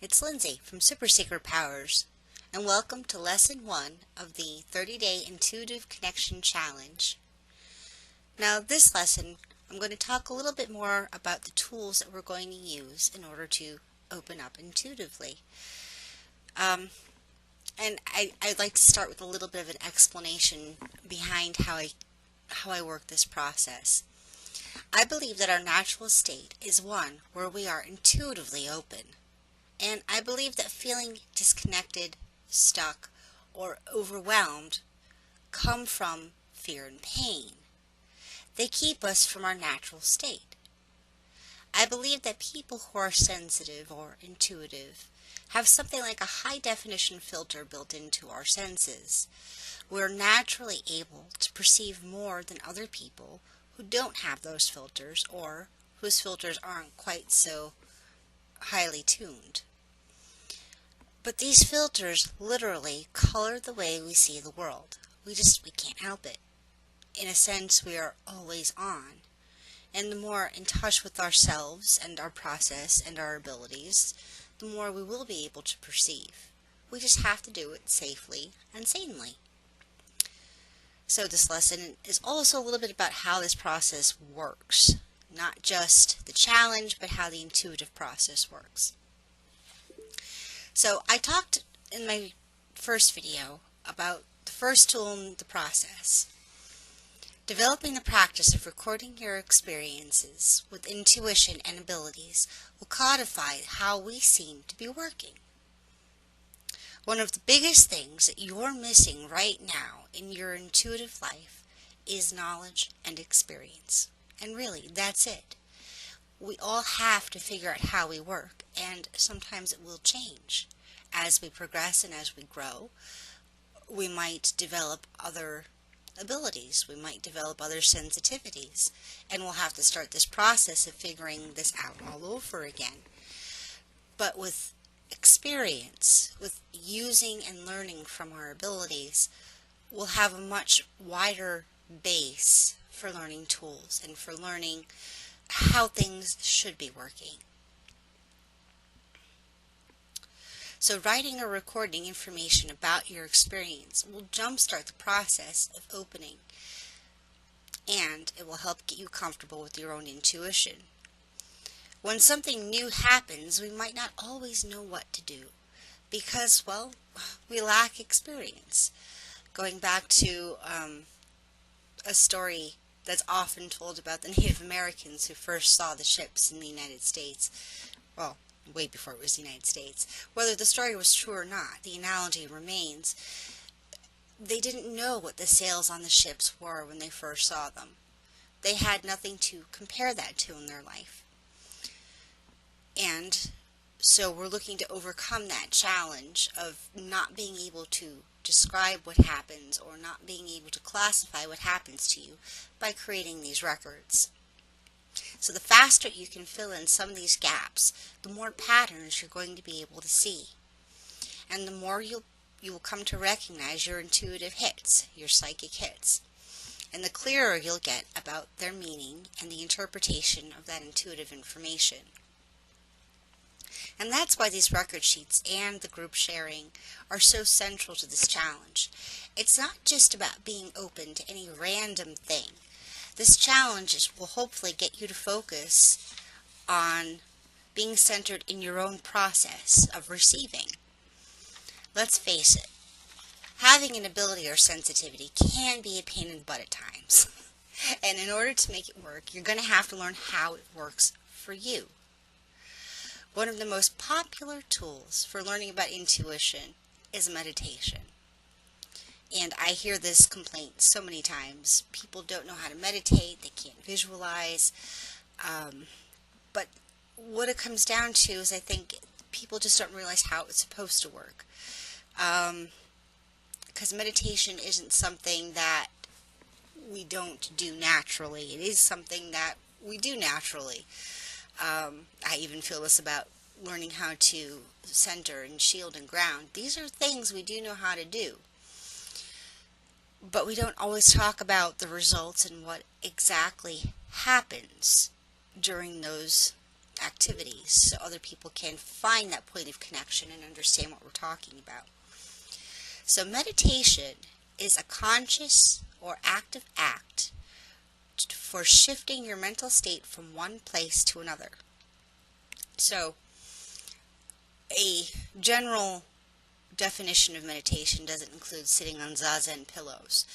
it's Lindsay from Super Secret Powers, and welcome to Lesson 1 of the 30-Day Intuitive Connection Challenge. Now, this lesson, I'm going to talk a little bit more about the tools that we're going to use in order to open up intuitively. And I'd like to start with a little bit of an explanation behind how I work this process. I believe that our natural state is one where we are intuitively open. And I believe that feeling disconnected, stuck, or overwhelmed come from fear and pain. They keep us from our natural state. I believe that people who are sensitive or intuitive have something like a high-definition filter built into our senses. We're naturally able to perceive more than other people who don't have those filters or whose filters aren't quite so highly tuned. But these filters literally color the way we see the world. We can't help it. In a sense, we are always on. And the more in touch with ourselves and our process and our abilities, the more we will be able to perceive. We just have to do it safely and sanely. So this lesson is also a little bit about how this process works. Not just the challenge, but how the intuitive process works. So I talked in my first video about the first tool in the process. Developing the practice of recording your experiences with intuition and abilities will codify how we seem to be working. One of the biggest things that you're missing right now in your intuitive life is knowledge and experience. And really, that's it. We all have to figure out how we work, and sometimes it will change. As we progress and as we grow, we might develop other abilities, we might develop other sensitivities, and we'll have to start this process of figuring this out all over again. But with experience, with using and learning from our abilities, we'll have a much wider base for learning tools and for learning how things should be working. So writing or recording information about your experience will jumpstart the process of opening, and it will help get you comfortable with your own intuition. When something new happens, we might not always know what to do because, well, we lack experience. Going back to a story that's often told about the Native Americans who first saw the ships in the United States, well, way before it was the United States. Whether the story was true or not, the analogy remains. They didn't know what the sails on the ships were when they first saw them. They had nothing to compare that to in their life. And so we're looking to overcome that challenge of not being able to describe what happens or not being able to classify what happens to you by creating these records. So the faster you can fill in some of these gaps, the more patterns you're going to be able to see. And the more you will come to recognize your intuitive hits, your psychic hits. And the clearer you'll get about their meaning and the interpretation of that intuitive information. And that's why these record sheets and the group sharing are so central to this challenge. It's not just about being open to any random thing. This challenge will hopefully get you to focus on being centered in your own process of receiving. Let's face it, having an ability or sensitivity can be a pain in the butt at times. And in order to make it work, you're going to have to learn how it works for you. One of the most popular tools for learning about intuition is meditation. And I hear this complaint so many times. People don't know how to meditate, they can't visualize. But what it comes down to is I think people just don't realize how it's supposed to work. Because meditation isn't something that we don't do naturally. It is something that we do naturally. I even feel this about learning how to center and shield and ground. These are things we do know how to do. But we don't always talk about the results and what exactly happens during those activities so other people can find that point of connection and understand what we're talking about. So meditation is a conscious or active act for shifting your mental state from one place to another. So a general definition of meditation doesn't include sitting on zazen pillows.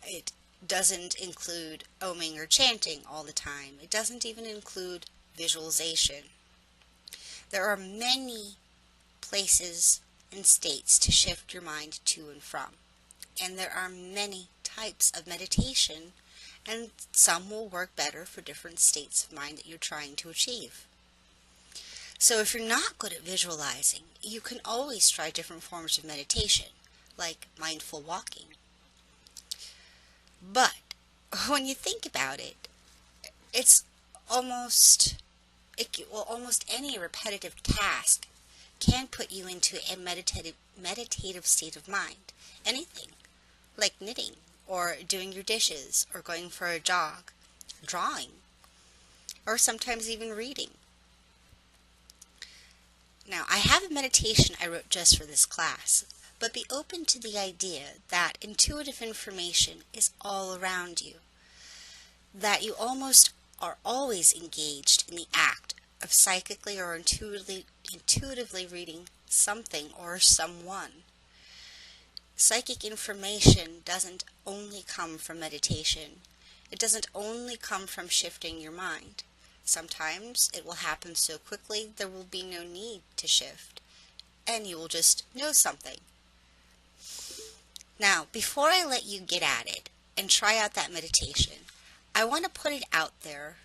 It doesn't include oming or chanting all the time. It doesn't even include visualization. There are many places and states to shift your mind to and from. And there are many types of meditation, and some will work better for different states of mind that you're trying to achieve. So if you're not good at visualizing, you can always try different forms of meditation, like mindful walking. But when you think about it, almost any repetitive task can put you into a meditative state of mind. Anything, like knitting, or doing your dishes, or going for a jog, drawing, or sometimes even reading. Now, I have a meditation I wrote just for this class, but be open to the idea that intuitive information is all around you, that you almost are always engaged in the act of psychically or intuitively reading something or someone. Psychic information doesn't only come from meditation. It doesn't only come from shifting your mind. Sometimes it will happen so quickly there will be no need to shift, and you will just know something. Now, before I let you get at it and try out that meditation, I want to put it out there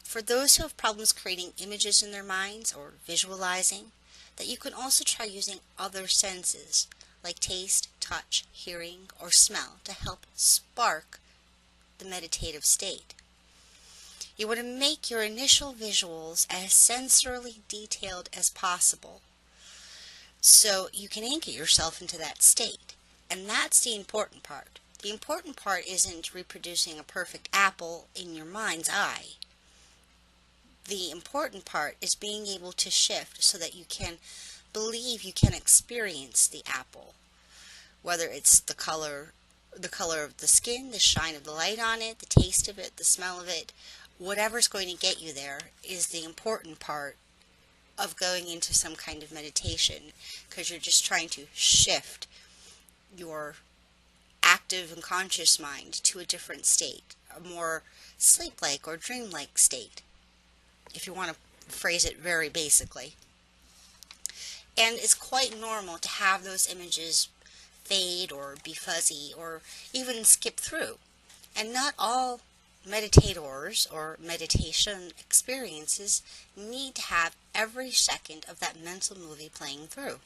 for those who have problems creating images in their minds or visualizing, that you can also try using other senses like taste, touch, hearing, or smell to help spark the meditative state. You want to make your initial visuals as sensorily detailed as possible so you can anchor yourself into that state. And that's the important part. The important part isn't reproducing a perfect apple in your mind's eye. The important part is being able to shift so that you can believe you can experience the apple, whether it's the color of the skin, the shine of the light on it, the taste of it, the smell of it. Whatever's going to get you there is the important part of going into some kind of meditation, because you're just trying to shift your active and conscious mind to a different state, a more sleep-like or dream-like state, if you want to phrase it very basically. And it's quite normal to have those images fade or be fuzzy or even skip through. And not all meditators or meditation experiences need to have every second of that mental movie playing through.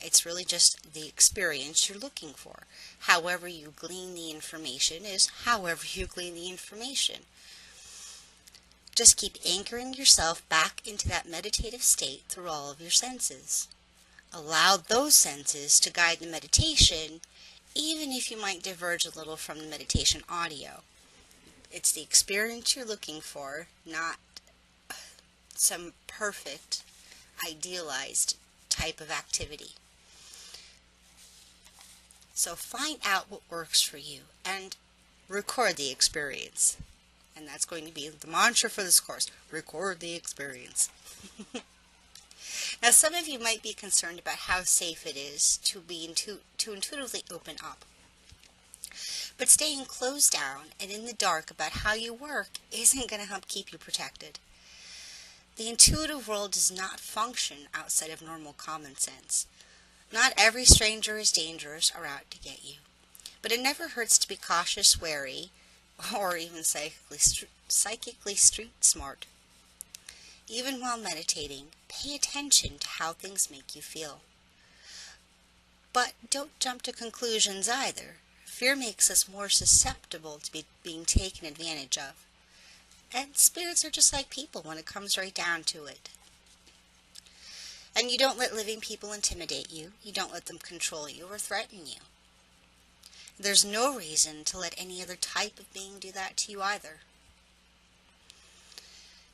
It's really just the experience you're looking for. However you glean the information is however you glean the information. Just keep anchoring yourself back into that meditative state through all of your senses. Allow those senses to guide the meditation, even if you might diverge a little from the meditation audio. It's the experience you're looking for, not some perfect, idealized type of activity. So find out what works for you and record the experience. And that's going to be the mantra for this course. Record the experience. Now, some of you might be concerned about how safe it is to intuitively open up. But staying closed down and in the dark about how you work isn't going to help keep you protected. The intuitive world does not function outside of normal common sense. Not every stranger is dangerous or out to get you. But it never hurts to be cautious, wary, or even psychically street smart. Even while meditating, pay attention to how things make you feel. But don't jump to conclusions either. Fear makes us more susceptible to being taken advantage of. And spirits are just like people when it comes right down to it. And you don't let living people intimidate you. You don't let them control you or threaten you. There's no reason to let any other type of being do that to you either.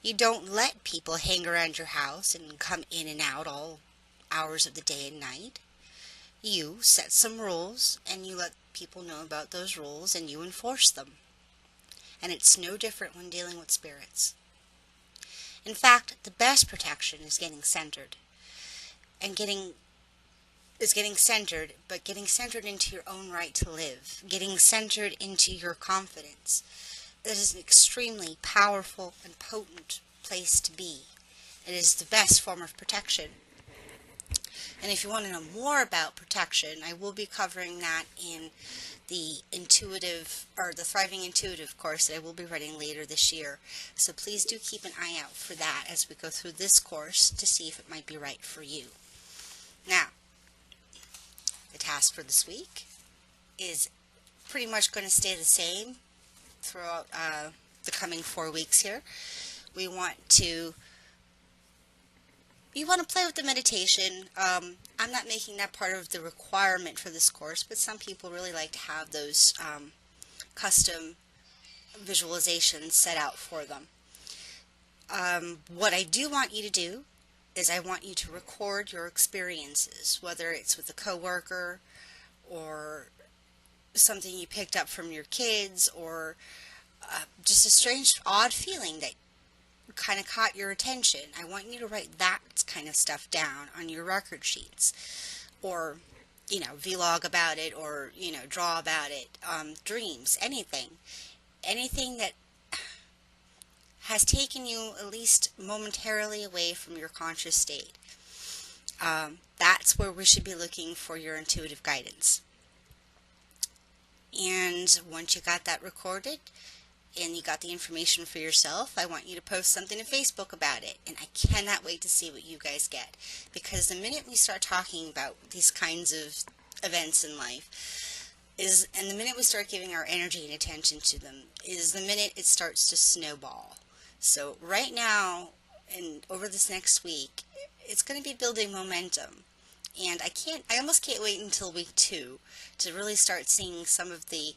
You don't let people hang around your house and come in and out all hours of the day and night. You set some rules and you let people know about those rules and you enforce them. And it's no different when dealing with spirits. In fact, the best protection is getting centered. And getting centered, but getting centered into your own right to live. Getting centered into your confidence. It is an extremely powerful and potent place to be. It is the best form of protection. And if you want to know more about protection, I will be covering that in the Thriving Intuitive course that I will be running later this year. So please do keep an eye out for that as we go through this course to see if it might be right for you. Now, the task for this week is pretty much going to stay the same throughout the coming 4 weeks here. You want to play with the meditation. I'm not making that part of the requirement for this course, but some people really like to have those custom visualizations set out for them. What I do want you to do is I want you to record your experiences, whether it's with a coworker or something you picked up from your kids or just a strange, odd feeling that kind of caught your attention. I want you to write that kind of stuff down on your record sheets or, vlog about it or, draw about it, dreams, anything that has taken you at least momentarily away from your conscious state. That's where we should be looking for your intuitive guidance. And once you got that recorded and you got the information for yourself, I want you to post something to Facebook about it. And I cannot wait to see what you guys get. Because the minute we start talking about these kinds of events in life, and the minute we start giving our energy and attention to them, is the minute it starts to snowball. So right now, and over this next week, it's going to be building momentum. And I almost can't wait until week 2 to really start seeing some of the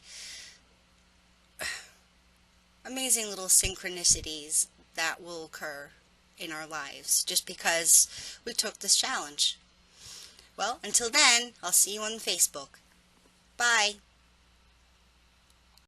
amazing little synchronicities that will occur in our lives just because we took this challenge. Well, until then, I'll see you on Facebook. Bye.